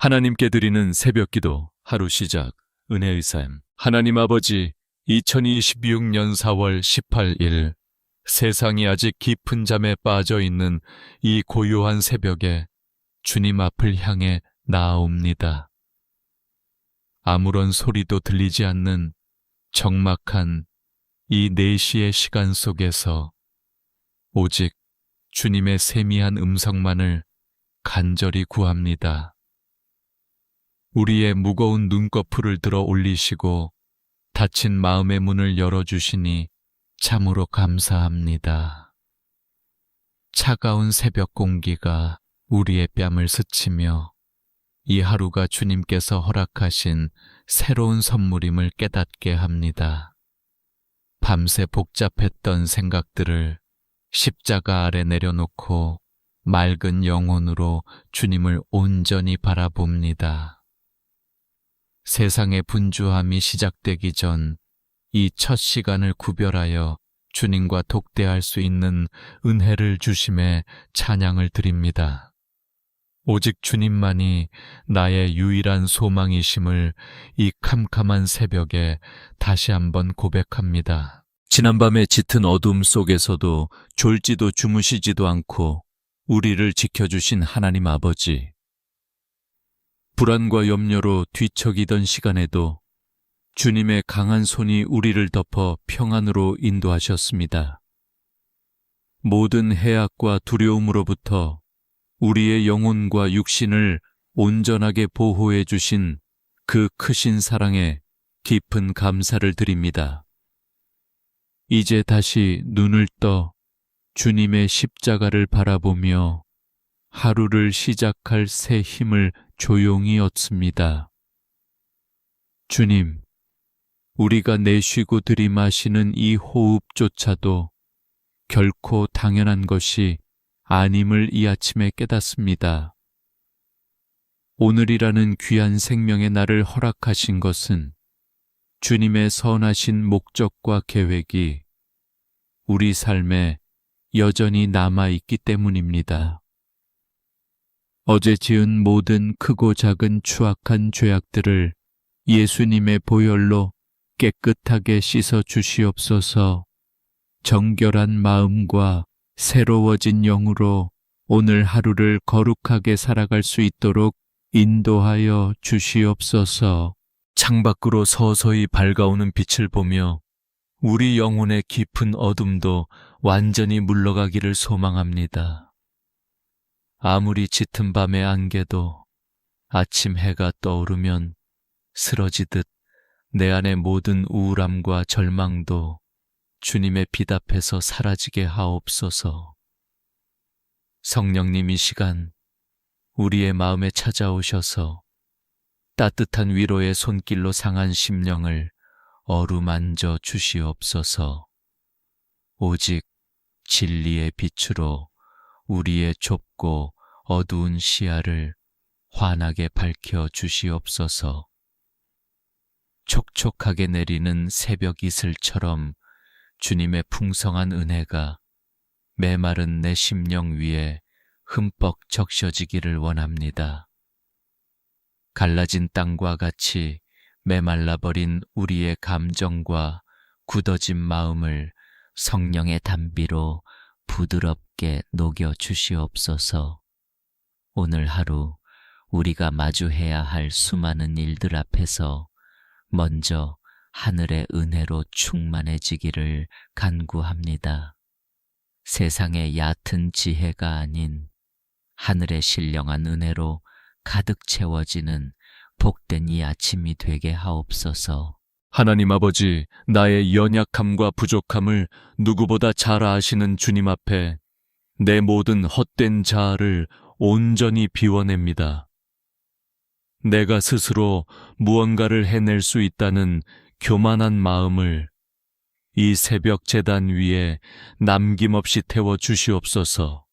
하나님께 드리는 새벽기도 하루 시작 은혜의 삶. 하나님 아버지, 2026년 4월 18일 세상이 아직 깊은 잠에 빠져 있는 이 고요한 새벽에 주님 앞을 향해 나아옵니다. 아무런 소리도 들리지 않는 적막한 이 4시의 시간 속에서 오직 주님의 세미한 음성만을 간절히 구합니다. 우리의 무거운 눈꺼풀을 들어 올리시고 닫힌 마음의 문을 열어주시니 참으로 감사합니다. 차가운 새벽 공기가 우리의 뺨을 스치며 이 하루가 주님께서 허락하신 새로운 선물임을 깨닫게 합니다. 밤새 복잡했던 생각들을 십자가 아래 내려놓고 맑은 영혼으로 주님을 온전히 바라봅니다. 세상의 분주함이 시작되기 전 이 첫 시간을 구별하여 주님과 독대할 수 있는 은혜를 주심에 찬양을 드립니다. 오직 주님만이 나의 유일한 소망이심을 이 캄캄한 새벽에 다시 한번 고백합니다. 지난밤의 짙은 어둠 속에서도 졸지도 주무시지도 않고 우리를 지켜주신 하나님 아버지, 불안과 염려로 뒤척이던 시간에도 주님의 강한 손이 우리를 덮어 평안으로 인도하셨습니다. 모든 해악과 두려움으로부터 우리의 영혼과 육신을 온전하게 보호해 주신 그 크신 사랑에 깊은 감사를 드립니다. 이제 다시 눈을 떠 주님의 십자가를 바라보며 하루를 시작할 새 힘을 조용히 얻습니다. 주님, 우리가 내쉬고 들이마시는 이 호흡조차도 결코 당연한 것이 아님을 이 아침에 깨닫습니다. 오늘이라는 귀한 생명의 날을 허락하신 것은 주님의 선하신 목적과 계획이 우리 삶에 여전히 남아있기 때문입니다. 어제 지은 모든 크고 작은 추악한 죄악들을 예수님의 보혈로 깨끗하게 씻어 주시옵소서. 정결한 마음과 새로워진 영으로 오늘 하루를 거룩하게 살아갈 수 있도록 인도하여 주시옵소서. 창밖으로 서서히 밝아오는 빛을 보며 우리 영혼의 깊은 어둠도 완전히 물러가기를 소망합니다. 아무리 짙은 밤의 안개도 아침 해가 떠오르면 쓰러지듯 내 안의 모든 우울함과 절망도 주님의 빛 앞에서 사라지게 하옵소서. 성령님, 이 시간 우리의 마음에 찾아오셔서 따뜻한 위로의 손길로 상한 심령을 어루만져 주시옵소서. 오직 진리의 빛으로 우리의 좁고 어두운 시야를 환하게 밝혀 주시옵소서. 촉촉하게 내리는 새벽 이슬처럼 주님의 풍성한 은혜가 메마른 내 심령 위에 흠뻑 적셔지기를 원합니다. 갈라진 땅과 같이 메말라버린 우리의 감정과 굳어진 마음을 성령의 단비로 부드럽게 녹여 주시옵소서. 오늘 하루 우리가 마주해야 할 수많은 일들 앞에서 먼저 하늘의 은혜로 충만해지기를 간구합니다. 세상의 얕은 지혜가 아닌 하늘의 신령한 은혜로 가득 채워지는 복된 이 아침이 되게 하옵소서. 하나님 아버지, 나의 연약함과 부족함을 누구보다 잘 아시는 주님 앞에 내 모든 헛된 자아를 온전히 비워냅니다. 내가 스스로 무언가를 해낼 수 있다는 교만한 마음을 이 새벽 제단 위에 남김없이 태워 주시옵소서.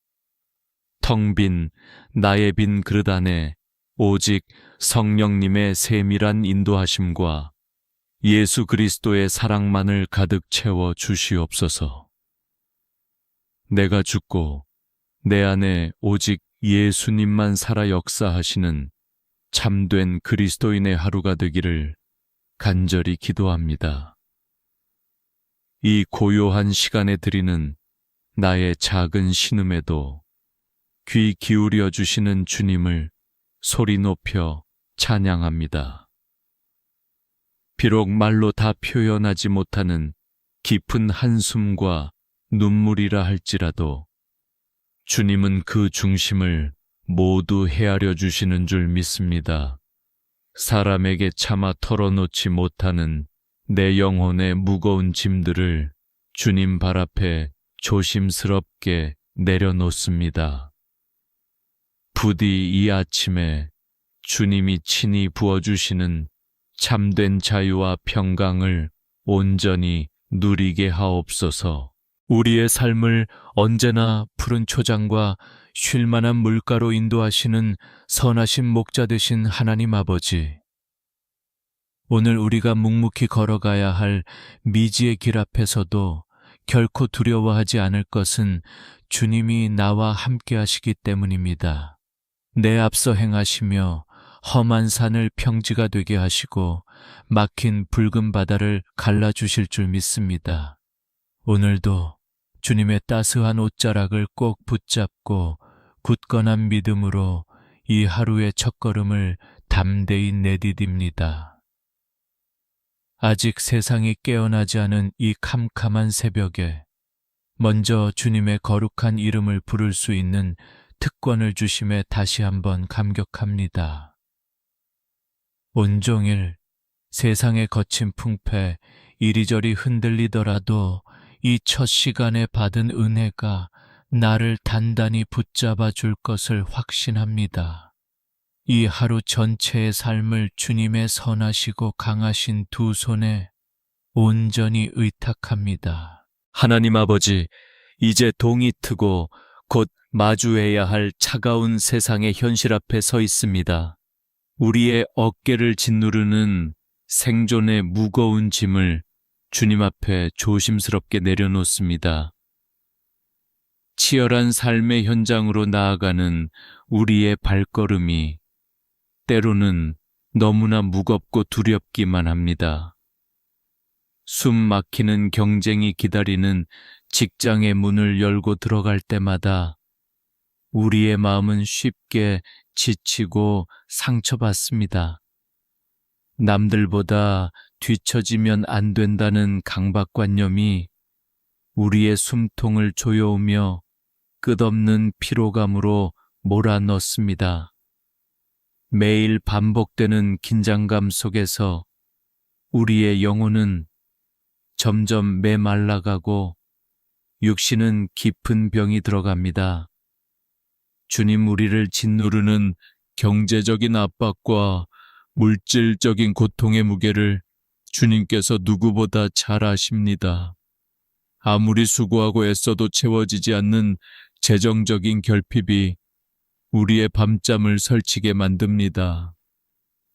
텅 빈 나의 빈 그릇 안에 오직 성령님의 세밀한 인도하심과 예수 그리스도의 사랑만을 가득 채워 주시옵소서. 내가 죽고 내 안에 오직 예수님만 살아 역사하시는 참된 그리스도인의 하루가 되기를 간절히 기도합니다. 이 고요한 시간에 드리는 나의 작은 신음에도 귀 기울여 주시는 주님을 소리 높여 찬양합니다. 비록 말로 다 표현하지 못하는 깊은 한숨과 눈물이라 할지라도 주님은 그 중심을 모두 헤아려 주시는 줄 믿습니다. 사람에게 차마 털어놓지 못하는 내 영혼의 무거운 짐들을 주님 발 앞에 조심스럽게 내려놓습니다. 부디 이 아침에 주님이 친히 부어주시는 참된 자유와 평강을 온전히 누리게 하옵소서. 우리의 삶을 언제나 푸른 초장과 쉴만한 물가로 인도하시는 선하신 목자 되신 하나님 아버지, 오늘 우리가 묵묵히 걸어가야 할 미지의 길 앞에서도 결코 두려워하지 않을 것은 주님이 나와 함께 하시기 때문입니다. 내 앞서 행하시며 험한 산을 평지가 되게 하시고 막힌 붉은 바다를 갈라주실 줄 믿습니다. 오늘도 주님의 따스한 옷자락을 꼭 붙잡고 굳건한 믿음으로 이 하루의 첫걸음을 담대히 내디딥니다. 아직 세상이 깨어나지 않은 이 캄캄한 새벽에 먼저 주님의 거룩한 이름을 부를 수 있는 특권을 주심에 다시 한번 감격합니다. 온종일 세상의 거친 풍패 이리저리 흔들리더라도 이 첫 시간에 받은 은혜가 나를 단단히 붙잡아 줄 것을 확신합니다. 이 하루 전체의 삶을 주님의 선하시고 강하신 두 손에 온전히 의탁합니다. 하나님 아버지, 이제 동이 트고 곧 마주해야 할 차가운 세상의 현실 앞에 서 있습니다. 우리의 어깨를 짓누르는 생존의 무거운 짐을 주님 앞에 조심스럽게 내려놓습니다. 치열한 삶의 현장으로 나아가는 우리의 발걸음이 때로는 너무나 무겁고 두렵기만 합니다. 숨 막히는 경쟁이 기다리는 직장의 문을 열고 들어갈 때마다 우리의 마음은 쉽게 지치고 상처받습니다. 남들보다 뒤처지면 안 된다는 강박관념이 우리의 숨통을 조여오며 끝없는 피로감으로 몰아넣습니다. 매일 반복되는 긴장감 속에서 우리의 영혼은 점점 메말라가고 육신은 깊은 병이 들어갑니다. 주님, 우리를 짓누르는 경제적인 압박과 물질적인 고통의 무게를 주님께서 누구보다 잘 아십니다. 아무리 수고하고 애써도 채워지지 않는 재정적인 결핍이 우리의 밤잠을 설치게 만듭니다.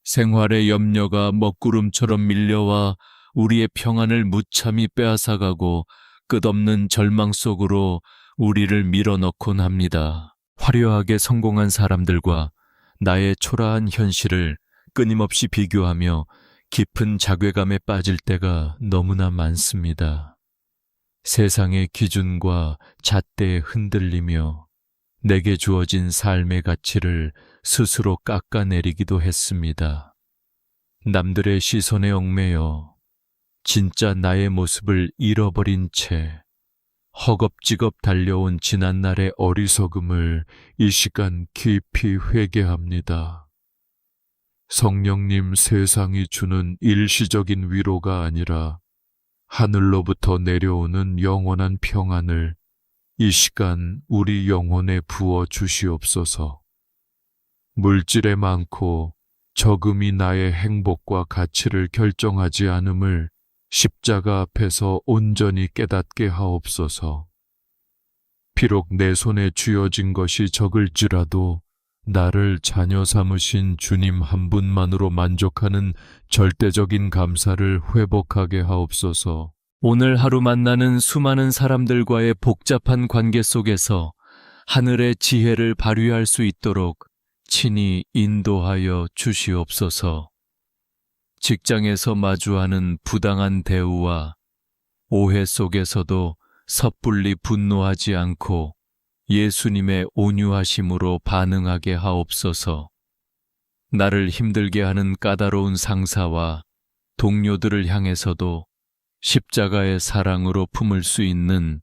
생활의 염려가 먹구름처럼 밀려와 우리의 평안을 무참히 빼앗아가고 끝없는 절망 속으로 우리를 밀어넣곤 합니다. 화려하게 성공한 사람들과 나의 초라한 현실을 끊임없이 비교하며 깊은 자괴감에 빠질 때가 너무나 많습니다. 세상의 기준과 잣대에 흔들리며 내게 주어진 삶의 가치를 스스로 깎아내리기도 했습니다. 남들의 시선에 얽매여 진짜 나의 모습을 잃어버린 채 허겁지겁 달려온 지난날의 어리석음을 이 시간 깊이 회개합니다. 성령님, 세상이 주는 일시적인 위로가 아니라 하늘로부터 내려오는 영원한 평안을 이 시간 우리 영혼에 부어 주시옵소서. 물질에 많고 적음이 나의 행복과 가치를 결정하지 않음을 십자가 앞에서 온전히 깨닫게 하옵소서. 비록 내 손에 쥐어진 것이 적을지라도 나를 자녀 삼으신 주님 한 분만으로 만족하는 절대적인 감사를 회복하게 하옵소서. 오늘 하루 만나는 수많은 사람들과의 복잡한 관계 속에서 하늘의 지혜를 발휘할 수 있도록 친히 인도하여 주시옵소서. 직장에서 마주하는 부당한 대우와 오해 속에서도 섣불리 분노하지 않고 예수님의 온유하심으로 반응하게 하옵소서. 나를 힘들게 하는 까다로운 상사와 동료들을 향해서도 십자가의 사랑으로 품을 수 있는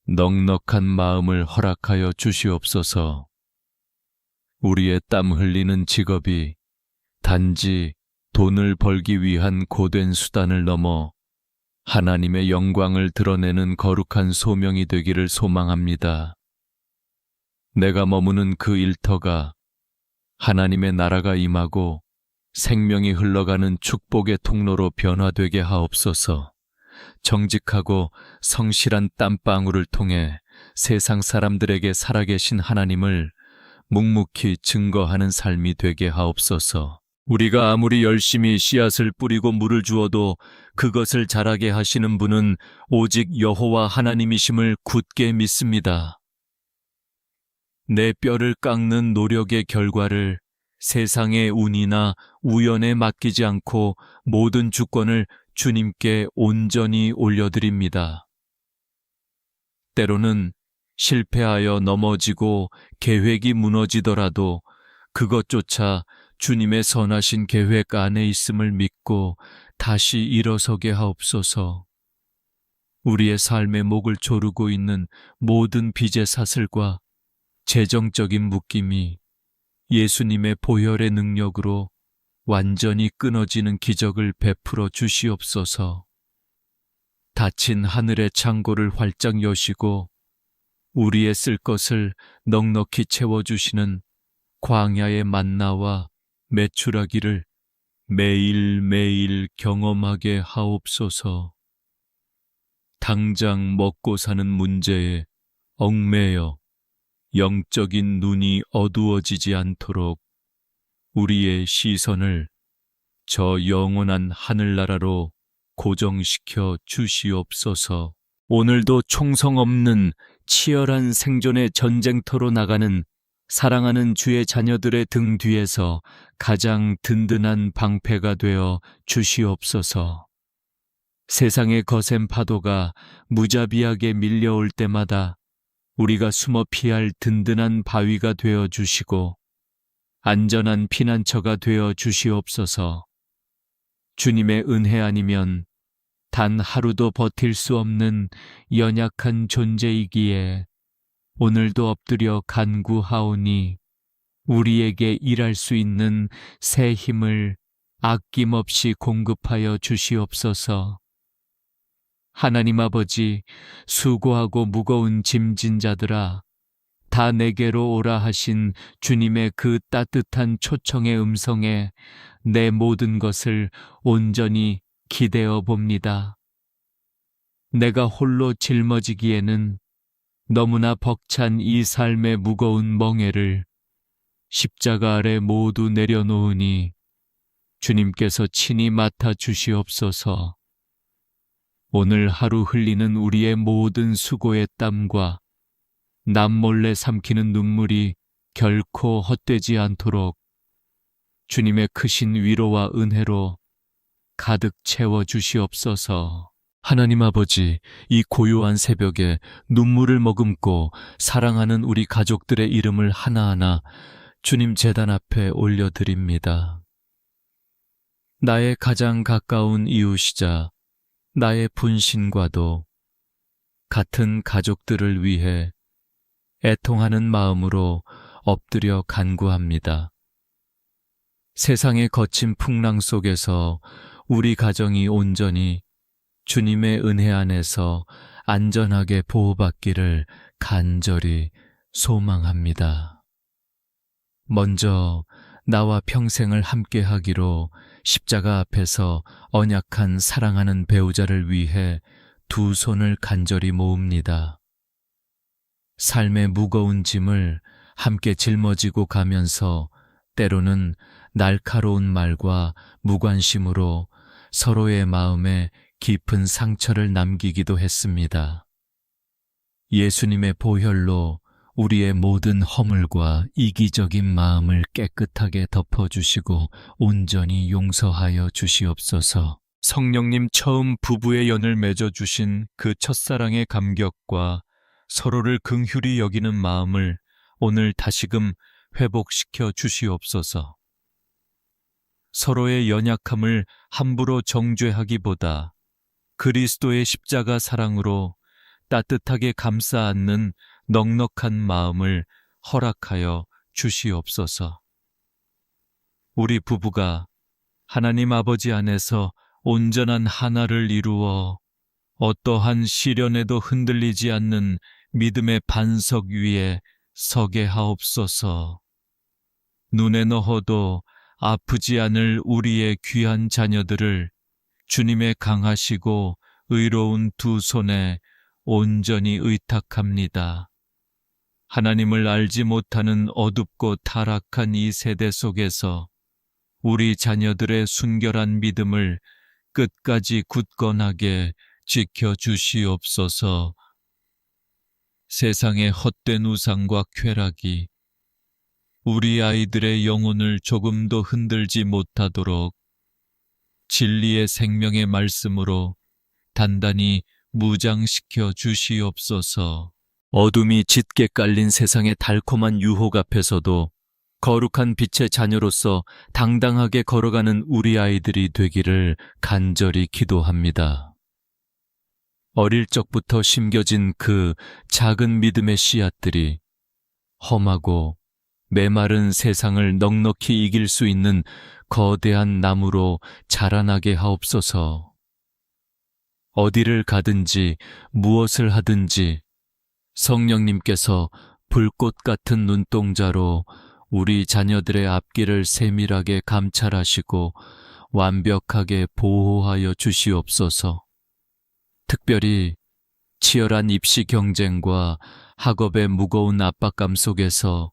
넉넉한 마음을 허락하여 주시옵소서. 우리의 땀 흘리는 직업이 단지 돈을 벌기 위한 고된 수단을 넘어 하나님의 영광을 드러내는 거룩한 소명이 되기를 소망합니다. 내가 머무는 그 일터가 하나님의 나라가 임하고 생명이 흘러가는 축복의 통로로 변화되게 하옵소서. 정직하고 성실한 땀방울을 통해 세상 사람들에게 살아계신 하나님을 묵묵히 증거하는 삶이 되게 하옵소서. 우리가 아무리 열심히 씨앗을 뿌리고 물을 주어도 그것을 자라게 하시는 분은 오직 여호와 하나님이심을 굳게 믿습니다. 내 뼈를 깎는 노력의 결과를 세상의 운이나 우연에 맡기지 않고 모든 주권을 주님께 온전히 올려드립니다. 때로는 실패하여 넘어지고 계획이 무너지더라도 그것조차 주님의 선하신 계획 안에 있음을 믿고 다시 일어서게 하옵소서. 우리의 삶의 목을 조르고 있는 모든 빚의 사슬과 재정적인 묶임이 예수님의 보혈의 능력으로 완전히 끊어지는 기적을 베풀어 주시옵소서. 닫힌 하늘의 창고를 활짝 여시고 우리의 쓸 것을 넉넉히 채워주시는 광야의 만나와 메추라기를 매일매일 경험하게 하옵소서. 당장 먹고 사는 문제에 얽매여 영적인 눈이 어두워지지 않도록 우리의 시선을 저 영원한 하늘나라로 고정시켜 주시옵소서. 오늘도 총성 없는 치열한 생존의 전쟁터로 나가는 사랑하는 주의 자녀들의 등 뒤에서 가장 든든한 방패가 되어 주시옵소서. 세상의 거센 파도가 무자비하게 밀려올 때마다 우리가 숨어 피할 든든한 바위가 되어 주시고 안전한 피난처가 되어 주시옵소서. 주님의 은혜 아니면 단 하루도 버틸 수 없는 연약한 존재이기에 오늘도 엎드려 간구하오니 우리에게 일할 수 있는 새 힘을 아낌없이 공급하여 주시옵소서. 하나님 아버지, 수고하고 무거운 짐진 자들아, 다 내게로 오라 하신 주님의 그 따뜻한 초청의 음성에 내 모든 것을 온전히 기대어 봅니다. 내가 홀로 짊어지기에는 너무나 벅찬 이 삶의 무거운 멍에를 십자가 아래 모두 내려놓으니 주님께서 친히 맡아 주시옵소서. 오늘 하루 흘리는 우리의 모든 수고의 땀과 남몰래 삼키는 눈물이 결코 헛되지 않도록 주님의 크신 위로와 은혜로 가득 채워 주시옵소서. 하나님 아버지, 이 고요한 새벽에 눈물을 머금고 사랑하는 우리 가족들의 이름을 하나하나 주님 제단 앞에 올려드립니다. 나의 가장 가까운 이웃이자 나의 분신과도 같은 가족들을 위해 애통하는 마음으로 엎드려 간구합니다. 세상의 거친 풍랑 속에서 우리 가정이 온전히 주님의 은혜 안에서 안전하게 보호받기를 간절히 소망합니다. 먼저 나와 평생을 함께하기로 십자가 앞에서 언약한 사랑하는 배우자를 위해 두 손을 간절히 모읍니다. 삶의 무거운 짐을 함께 짊어지고 가면서 때로는 날카로운 말과 무관심으로 서로의 마음에 깊은 상처를 남기기도 했습니다. 예수님의 보혈로 우리의 모든 허물과 이기적인 마음을 깨끗하게 덮어주시고 온전히 용서하여 주시옵소서. 성령님 처음 부부의 연을 맺어주신 그 첫사랑의 감격과 서로를 긍휼히 여기는 마음을 오늘 다시금 회복시켜 주시옵소서. 서로의 연약함을 함부로 정죄하기보다 그리스도의 십자가 사랑으로 따뜻하게 감싸 안는 넉넉한 마음을 허락하여 주시옵소서. 우리 부부가 하나님 아버지 안에서 온전한 하나를 이루어 어떠한 시련에도 흔들리지 않는 믿음의 반석 위에 서게 하옵소서. 눈에 넣어도 아프지 않을 우리의 귀한 자녀들을 주님의 강하시고 의로운 두 손에 온전히 의탁합니다. 하나님을 알지 못하는 어둡고 타락한 이 세대 속에서 우리 자녀들의 순결한 믿음을 끝까지 굳건하게 지켜주시옵소서. 세상의 헛된 우상과 쾌락이 우리 아이들의 영혼을 조금도 흔들지 못하도록 진리의 생명의 말씀으로 단단히 무장시켜 주시옵소서. 어둠이 짙게 깔린 세상의 달콤한 유혹 앞에서도 거룩한 빛의 자녀로서 당당하게 걸어가는 우리 아이들이 되기를 간절히 기도합니다. 어릴 적부터 심겨진 그 작은 믿음의 씨앗들이 험하고 메마른 세상을 넉넉히 이길 수 있는 거대한 나무로 자라나게 하옵소서. 어디를 가든지 무엇을 하든지 성령님께서 불꽃 같은 눈동자로 우리 자녀들의 앞길을 세밀하게 감찰하시고 완벽하게 보호하여 주시옵소서. 특별히 치열한 입시 경쟁과 학업의 무거운 압박감 속에서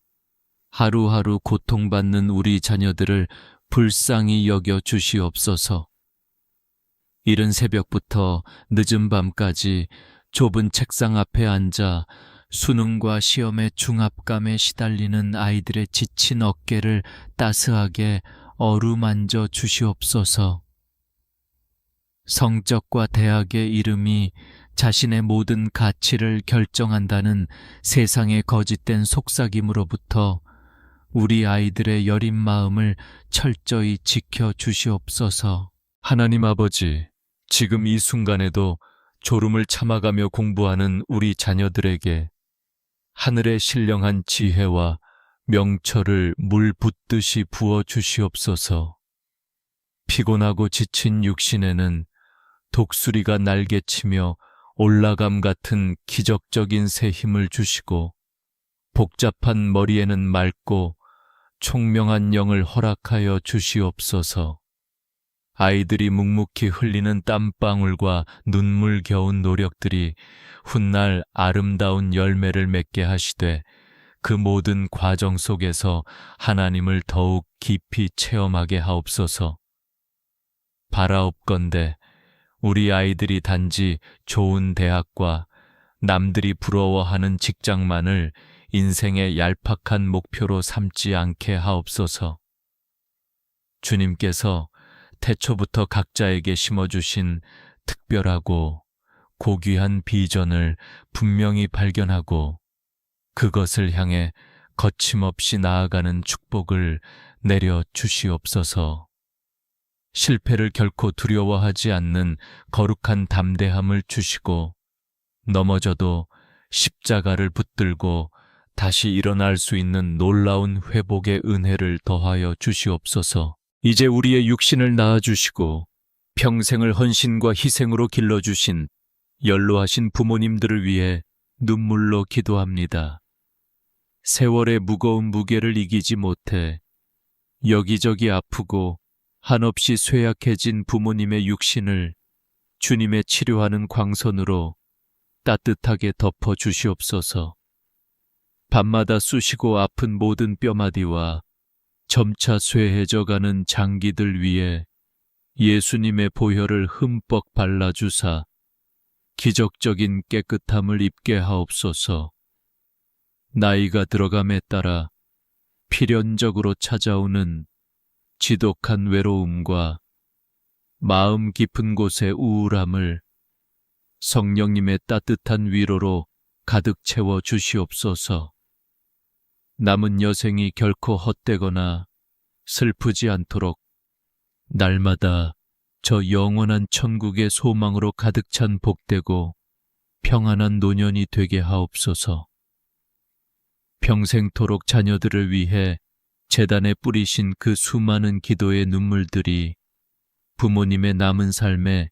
하루하루 고통받는 우리 자녀들을 불쌍히 여겨 주시옵소서. 이른 새벽부터 늦은 밤까지 좁은 책상 앞에 앉아 수능과 시험의 중압감에 시달리는 아이들의 지친 어깨를 따스하게 어루만져 주시옵소서. 성적과 대학의 이름이 자신의 모든 가치를 결정한다는 세상의 거짓된 속삭임으로부터 우리 아이들의 여린 마음을 철저히 지켜 주시옵소서. 하나님 아버지, 지금 이 순간에도 졸음을 참아가며 공부하는 우리 자녀들에게 하늘의 신령한 지혜와 명철을 물 붓듯이 부어 주시옵소서. 피곤하고 지친 육신에는 독수리가 날개치며 올라감 같은 기적적인 새 힘을 주시고 복잡한 머리에는 맑고 총명한 영을 허락하여 주시옵소서. 아이들이 묵묵히 흘리는 땀방울과 눈물겨운 노력들이 훗날 아름다운 열매를 맺게 하시되 그 모든 과정 속에서 하나님을 더욱 깊이 체험하게 하옵소서. 바라옵건대 우리 아이들이 단지 좋은 대학과 남들이 부러워하는 직장만을 인생의 얄팍한 목표로 삼지 않게 하옵소서. 주님께서 태초부터 각자에게 심어주신 특별하고 고귀한 비전을 분명히 발견하고 그것을 향해 거침없이 나아가는 축복을 내려 주시옵소서. 실패를 결코 두려워하지 않는 거룩한 담대함을 주시고 넘어져도 십자가를 붙들고 다시 일어날 수 있는 놀라운 회복의 은혜를 더하여 주시옵소서. 이제 우리의 육신을 낳아주시고 평생을 헌신과 희생으로 길러주신 연로하신 부모님들을 위해 눈물로 기도합니다. 세월의 무거운 무게를 이기지 못해 여기저기 아프고 한없이 쇠약해진 부모님의 육신을 주님의 치료하는 광선으로 따뜻하게 덮어 주시옵소서. 밤마다 쑤시고 아픈 모든 뼈마디와 점차 쇠해져가는 장기들 위에 예수님의 보혈을 흠뻑 발라주사 기적적인 깨끗함을 입게 하옵소서. 나이가 들어감에 따라 필연적으로 찾아오는 지독한 외로움과 마음 깊은 곳의 우울함을 성령님의 따뜻한 위로로 가득 채워 주시옵소서. 남은 여생이 결코 헛되거나 슬프지 않도록 날마다 저 영원한 천국의 소망으로 가득 찬 복되고 평안한 노년이 되게 하옵소서. 평생토록 자녀들을 위해 제단에 뿌리신 그 수많은 기도의 눈물들이 부모님의 남은 삶에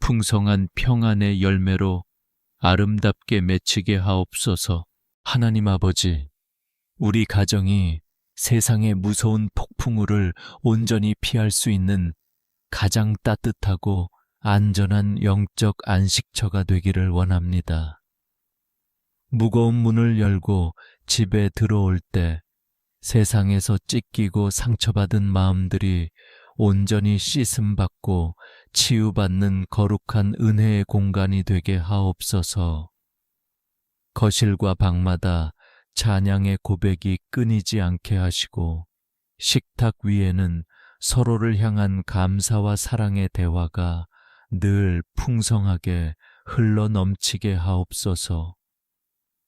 풍성한 평안의 열매로 아름답게 맺히게 하옵소서. 하나님 아버지, 우리 가정이 세상의 무서운 폭풍우를 온전히 피할 수 있는 가장 따뜻하고 안전한 영적 안식처가 되기를 원합니다. 무거운 문을 열고 집에 들어올 때 세상에서 찢기고 상처받은 마음들이 온전히 씻음받고 치유받는 거룩한 은혜의 공간이 되게 하옵소서. 거실과 방마다 찬양의 고백이 끊이지 않게 하시고 식탁 위에는 서로를 향한 감사와 사랑의 대화가 늘 풍성하게 흘러넘치게 하옵소서.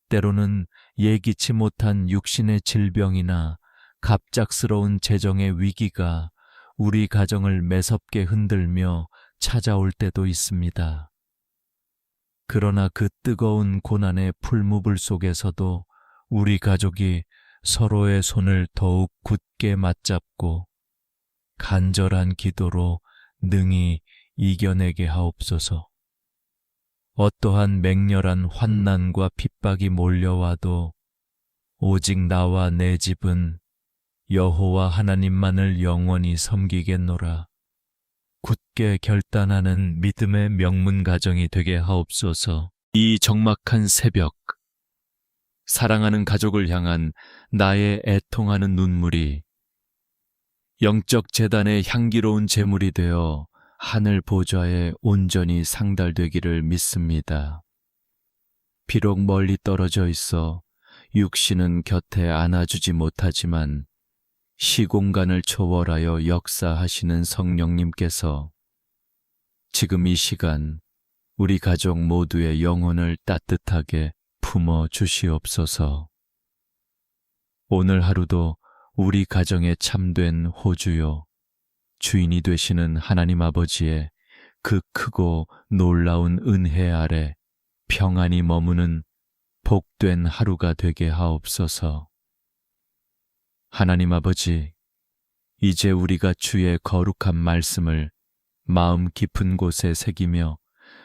때로는 예기치 못한 육신의 질병이나 갑작스러운 재정의 위기가 우리 가정을 매섭게 흔들며 찾아올 때도 있습니다. 그러나 그 뜨거운 고난의 풀무불 속에서도 우리 가족이 서로의 손을 더욱 굳게 맞잡고 간절한 기도로 능히 이겨내게 하옵소서. 어떠한 맹렬한 환난과 핍박이 몰려와도 오직 나와 내 집은 여호와 하나님만을 영원히 섬기겠노라. 굳게 결단하는 믿음의 명문 가정이 되게 하옵소서. 이 적막한 새벽, 사랑하는 가족을 향한 나의 애통하는 눈물이 영적 제단의 향기로운 제물이 되어 하늘 보좌에 온전히 상달되기를 믿습니다. 비록 멀리 떨어져 있어 육신은 곁에 안아주지 못하지만 시공간을 초월하여 역사하시는 성령님께서 지금 이 시간 우리 가족 모두의 영혼을 따뜻하게 품어 주시옵소서. 오늘 하루도 우리 가정에 참된 호주요, 주인이 되시는 하나님 아버지의 그 크고 놀라운 은혜 아래 평안히 머무는 복된 하루가 되게 하옵소서. 하나님 아버지, 이제 우리가 주의 거룩한 말씀을 마음 깊은 곳에 새기며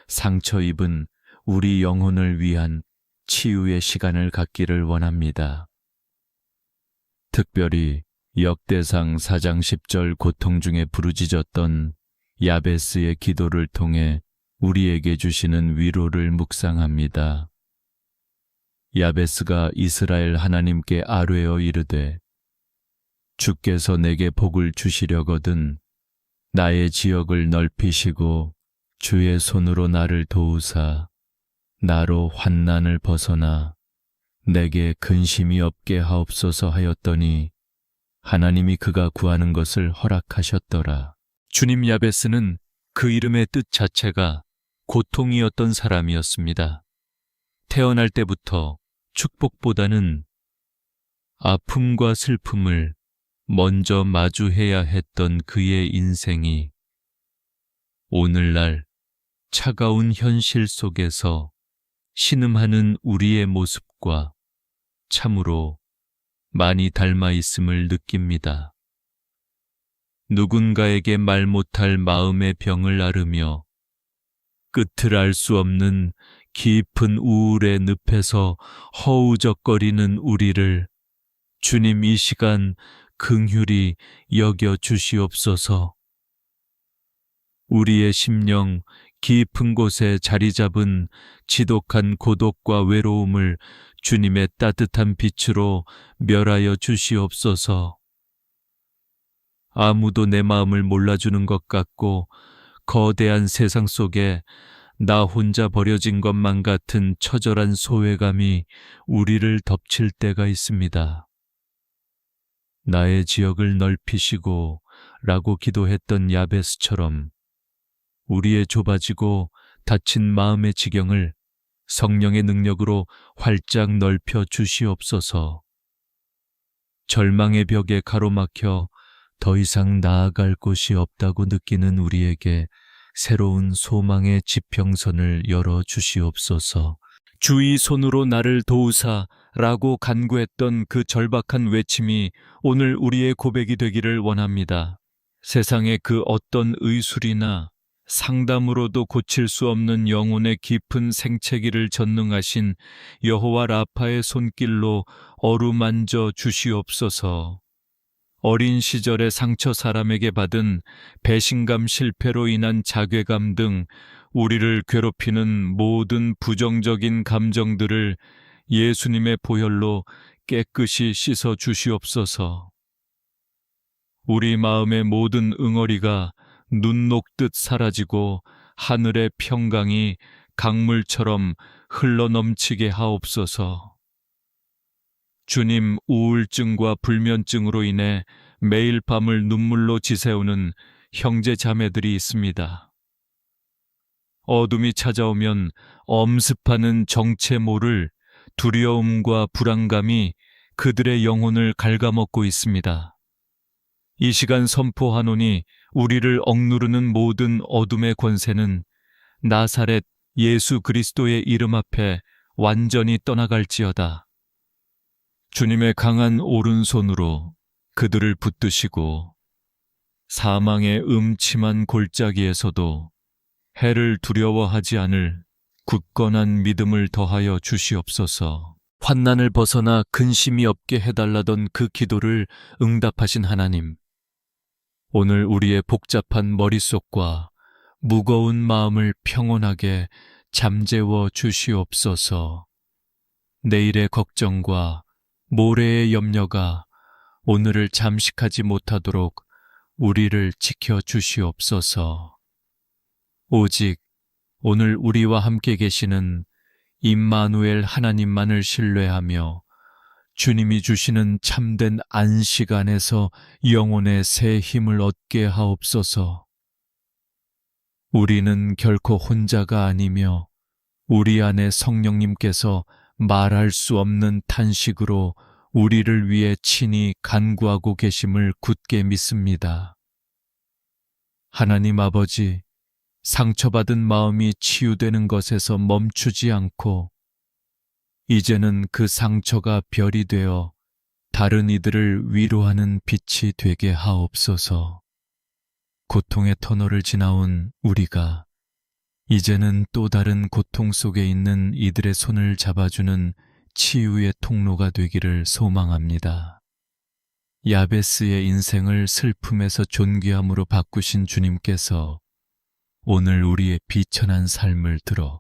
상처 입은 우리 영혼을 위한 치유의 시간을 갖기를 원합니다. 특별히 역대상 4장 10절 고통 중에 부르짖었던 야베스의 기도를 통해 우리에게 주시는 위로를 묵상합니다. 야베스가 이스라엘 하나님께 아뢰어 이르되 주께서 내게 복을 주시려거든 나의 지역을 넓히시고 주의 손으로 나를 도우사 나로 환난을 벗어나 내게 근심이 없게 하옵소서 하였더니 하나님이 그가 구하는 것을 허락하셨더라. 주님, 야베스는 그 이름의 뜻 자체가 고통이었던 사람이었습니다. 태어날 때부터 축복보다는 아픔과 슬픔을 먼저 마주해야 했던 그의 인생이 오늘날 차가운 현실 속에서 신음하는 우리의 모습과 참으로 많이 닮아 있음을 느낍니다. 누군가에게 말 못할 마음의 병을 앓으며 끝을 알 수 없는 깊은 우울의 늪에서 허우적거리는 우리를 주님 이 시간 긍휼히 여겨 주시옵소서. 우리의 심령 깊은 곳에 자리 잡은 지독한 고독과 외로움을 주님의 따뜻한 빛으로 멸하여 주시옵소서. 아무도 내 마음을 몰라주는 것 같고 거대한 세상 속에 나 혼자 버려진 것만 같은 처절한 소외감이 우리를 덮칠 때가 있습니다. 나의 지역을 넓히시고 라고 기도했던 야베스처럼 우리의 좁아지고 닫힌 마음의 지경을 성령의 능력으로 활짝 넓혀 주시옵소서. 절망의 벽에 가로막혀 더 이상 나아갈 곳이 없다고 느끼는 우리에게 새로운 소망의 지평선을 열어 주시옵소서. 주의 손으로 나를 도우사 라고 간구했던 그 절박한 외침이 오늘 우리의 고백이 되기를 원합니다. 세상의 그 어떤 의술이나 상담으로도 고칠 수 없는 영혼의 깊은 생채기를 전능하신 여호와 라파의 손길로 어루만져 주시옵소서. 어린 시절의 상처 사람에게 받은 배신감 실패로 인한 자괴감 등 우리를 괴롭히는 모든 부정적인 감정들을 예수님의 보혈로 깨끗이 씻어 주시옵소서. 우리 마음의 모든 응어리가 눈 녹듯 사라지고 하늘의 평강이 강물처럼 흘러넘치게 하옵소서. 주님, 우울증과 불면증으로 인해 매일 밤을 눈물로 지새우는 형제 자매들이 있습니다. 어둠이 찾아오면 엄습하는 정체 모를 두려움과 불안감이 그들의 영혼을 갉아먹고 있습니다. 이 시간 선포하노니 우리를 억누르는 모든 어둠의 권세는 나사렛 예수 그리스도의 이름 앞에 완전히 떠나갈지어다. 주님의 강한 오른손으로 그들을 붙드시고 사망의 음침한 골짜기에서도 해를 두려워하지 않을 굳건한 믿음을 더하여 주시옵소서. 환난을 벗어나 근심이 없게 해달라던 그 기도를 응답하신 하나님, 오늘 우리의 복잡한 머릿속과 무거운 마음을 평온하게 잠재워 주시옵소서. 내일의 걱정과 모레의 염려가 오늘을 잠식하지 못하도록 우리를 지켜 주시옵소서. 오직 오늘 우리와 함께 계시는 임마누엘 하나님만을 신뢰하며 주님이 주시는 참된 안식 안에서 영혼의 새 힘을 얻게 하옵소서. 우리는 결코 혼자가 아니며 우리 안에 성령님께서 말할 수 없는 탄식으로 우리를 위해 친히 간구하고 계심을 굳게 믿습니다. 하나님 아버지, 상처받은 마음이 치유되는 것에서 멈추지 않고 이제는 그 상처가 별이 되어 다른 이들을 위로하는 빛이 되게 하옵소서. 고통의 터널을 지나온 우리가 이제는 또 다른 고통 속에 있는 이들의 손을 잡아주는 치유의 통로가 되기를 소망합니다. 야베스의 인생을 슬픔에서 존귀함으로 바꾸신 주님께서 오늘 우리의 비천한 삶을 들어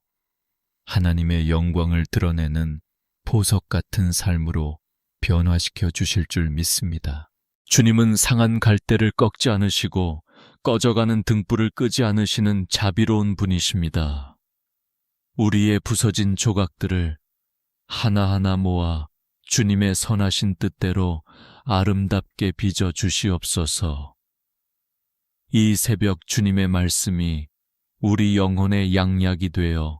하나님의 영광을 드러내는 보석 같은 삶으로 변화시켜 주실 줄 믿습니다. 주님은 상한 갈대를 꺾지 않으시고 꺼져가는 등불을 끄지 않으시는 자비로운 분이십니다. 우리의 부서진 조각들을 하나하나 모아 주님의 선하신 뜻대로 아름답게 빚어 주시옵소서. 이 새벽 주님의 말씀이 우리 영혼의 양약이 되어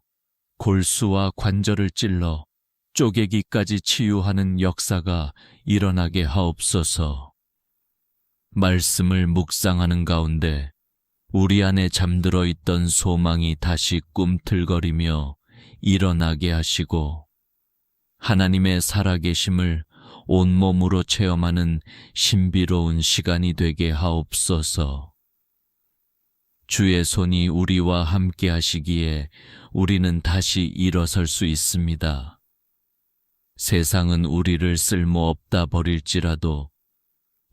골수와 관절을 찔러 쪼개기까지 치유하는 역사가 일어나게 하옵소서. 말씀을 묵상하는 가운데 우리 안에 잠들어 있던 소망이 다시 꿈틀거리며 일어나게 하시고 하나님의 살아계심을 온몸으로 체험하는 신비로운 시간이 되게 하옵소서. 주의 손이 우리와 함께 하시기에 우리는 다시 일어설 수 있습니다. 세상은 우리를 쓸모없다 버릴지라도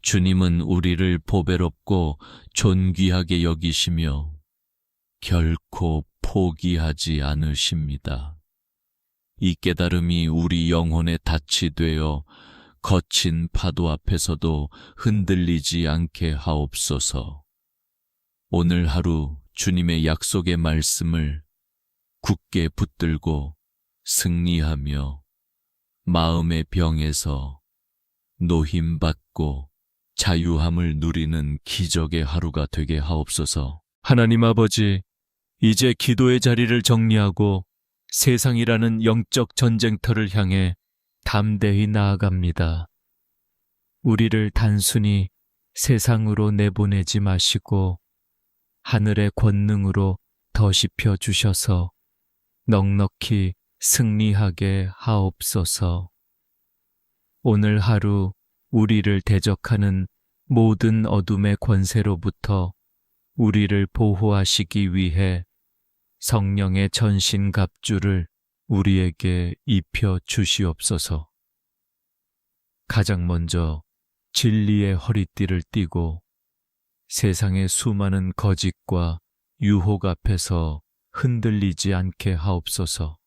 주님은 우리를 보배롭고 존귀하게 여기시며 결코 포기하지 않으십니다. 이 깨달음이 우리 영혼의 닻이 되어 거친 파도 앞에서도 흔들리지 않게 하옵소서. 오늘 하루 주님의 약속의 말씀을 굳게 붙들고 승리하며 마음의 병에서 노힘받고 자유함을 누리는 기적의 하루가 되게 하옵소서. 하나님 아버지, 이제 기도의 자리를 정리하고 세상이라는 영적 전쟁터를 향해 담대히 나아갑니다. 우리를 단순히 세상으로 내보내지 마시고 하늘의 권능으로 덧입혀 주셔서 넉넉히 승리하게 하옵소서. 오늘 하루 우리를 대적하는 모든 어둠의 권세로부터 우리를 보호하시기 위해 성령의 전신갑주를 우리에게 입혀 주시옵소서. 가장 먼저 진리의 허리띠를 띠고 세상의 수많은 거짓과 유혹 앞에서 흔들리지 않게 하옵소서.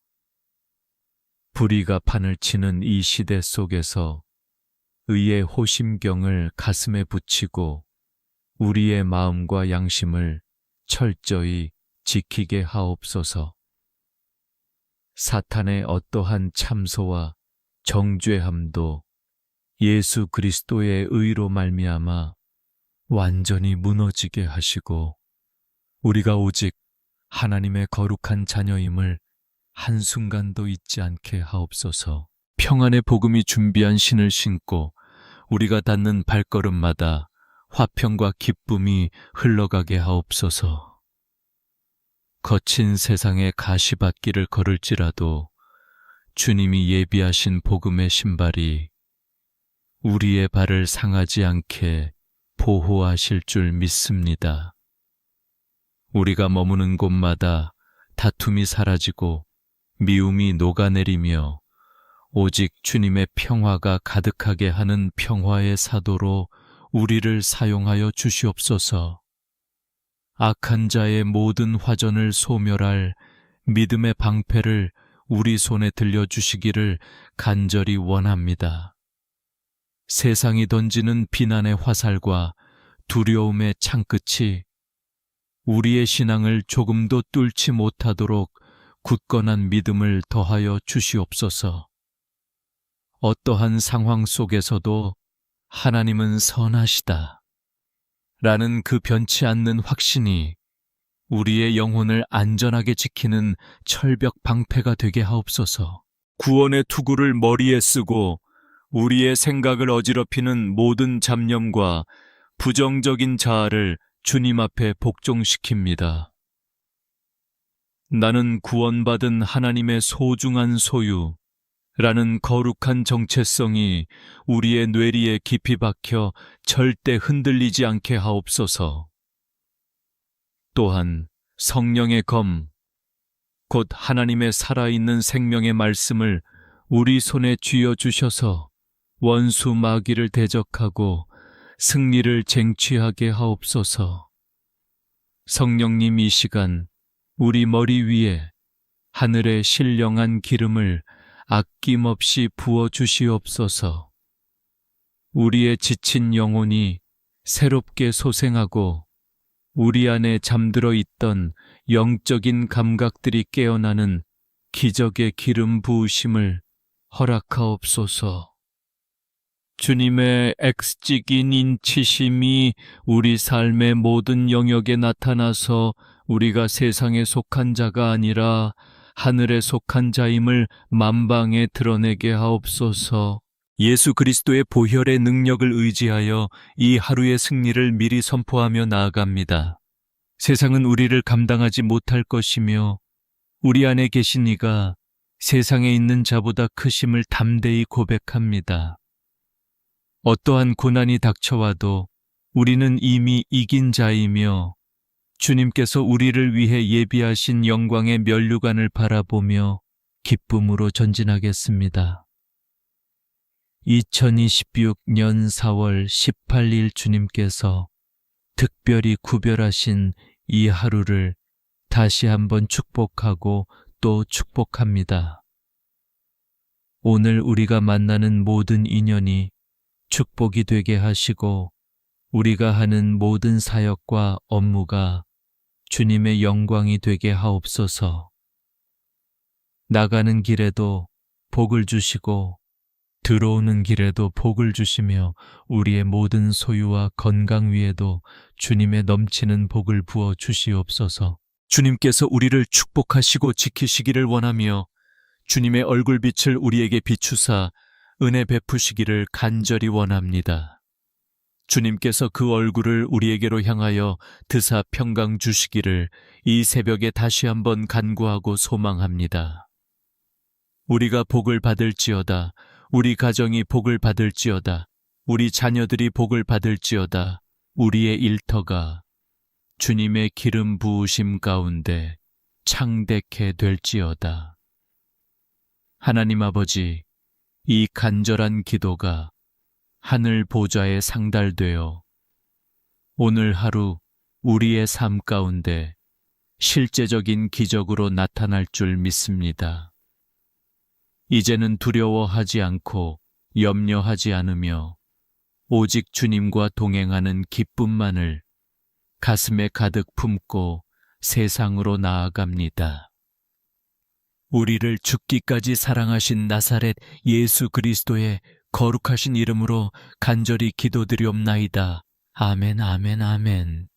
불의가 판을 치는 이 시대 속에서 의의 호심경을 가슴에 붙이고 우리의 마음과 양심을 철저히 지키게 하옵소서. 사탄의 어떠한 참소와 정죄함도 예수 그리스도의 의로 말미암아 완전히 무너지게 하시고 우리가 오직 하나님의 거룩한 자녀임을 한순간도 잊지 않게 하옵소서. 평안의 복음이 준비한 신을 신고 우리가 닿는 발걸음마다 화평과 기쁨이 흘러가게 하옵소서. 거친 세상의 가시밭길을 걸을지라도 주님이 예비하신 복음의 신발이 우리의 발을 상하지 않게 보호하실 줄 믿습니다. 우리가 머무는 곳마다 다툼이 사라지고 미움이 녹아내리며 오직 주님의 평화가 가득하게 하는 평화의 사도로 우리를 사용하여 주시옵소서. 악한 자의 모든 화전을 소멸할 믿음의 방패를 우리 손에 들려주시기를 간절히 원합니다. 세상이 던지는 비난의 화살과 두려움의 창끝이 우리의 신앙을 조금도 뚫지 못하도록 굳건한 믿음을 더하여 주시옵소서. 어떠한 상황 속에서도 하나님은 선하시다 라는 그 변치 않는 확신이 우리의 영혼을 안전하게 지키는 철벽 방패가 되게 하옵소서. 구원의 투구를 머리에 쓰고 우리의 생각을 어지럽히는 모든 잡념과 부정적인 자아를 주님 앞에 복종시킵니다. 나는 구원받은 하나님의 소중한 소유 라는 거룩한 정체성이 우리의 뇌리에 깊이 박혀 절대 흔들리지 않게 하옵소서. 또한 성령의 검, 곧 하나님의 살아있는 생명의 말씀을 우리 손에 쥐어주셔서 원수 마귀를 대적하고 승리를 쟁취하게 하옵소서. 성령님, 이 시간 우리 머리 위에 하늘의 신령한 기름을 아낌없이 부어주시옵소서. 우리의 지친 영혼이 새롭게 소생하고 우리 안에 잠들어 있던 영적인 감각들이 깨어나는 기적의 기름 부으심을 허락하옵소서. 주님의 X직인 인치심이 우리 삶의 모든 영역에 나타나서 우리가 세상에 속한 자가 아니라 하늘에 속한 자임을 만방에 드러내게 하옵소서. 예수 그리스도의 보혈의 능력을 의지하여 이 하루의 승리를 미리 선포하며 나아갑니다. 세상은 우리를 감당하지 못할 것이며 우리 안에 계신 이가 세상에 있는 자보다 크심을 담대히 고백합니다. 어떠한 고난이 닥쳐와도 우리는 이미 이긴 자이며 주님께서 우리를 위해 예비하신 영광의 면류관을 바라보며 기쁨으로 전진하겠습니다. 2026년 4월 18일 주님께서 특별히 구별하신 이 하루를 다시 한번 축복하고 또 축복합니다. 오늘 우리가 만나는 모든 인연이 축복이 되게 하시고 우리가 하는 모든 사역과 업무가 주님의 영광이 되게 하옵소서. 나가는 길에도 복을 주시고 들어오는 길에도 복을 주시며 우리의 모든 소유와 건강 위에도 주님의 넘치는 복을 부어 주시옵소서. 주님께서 우리를 축복하시고 지키시기를 원하며 주님의 얼굴빛을 우리에게 비추사 은혜 베푸시기를 간절히 원합니다. 주님께서 그 얼굴을 우리에게로 향하여 드사 평강 주시기를 이 새벽에 다시 한번 간구하고 소망합니다. 우리가 복을 받을지어다. 우리 가정이 복을 받을지어다. 우리 자녀들이 복을 받을지어다. 우리의 일터가 주님의 기름 부으심 가운데 창대케 될지어다. 하나님 아버지, 이 간절한 기도가 하늘 보좌에 상달되어 오늘 하루 우리의 삶 가운데 실제적인 기적으로 나타날 줄 믿습니다. 이제는 두려워하지 않고 염려하지 않으며 오직 주님과 동행하는 기쁨만을 가슴에 가득 품고 세상으로 나아갑니다. 우리를 죽기까지 사랑하신 나사렛 예수 그리스도의 거룩하신 이름으로 간절히 기도드리옵나이다. 아멘, 아멘, 아멘.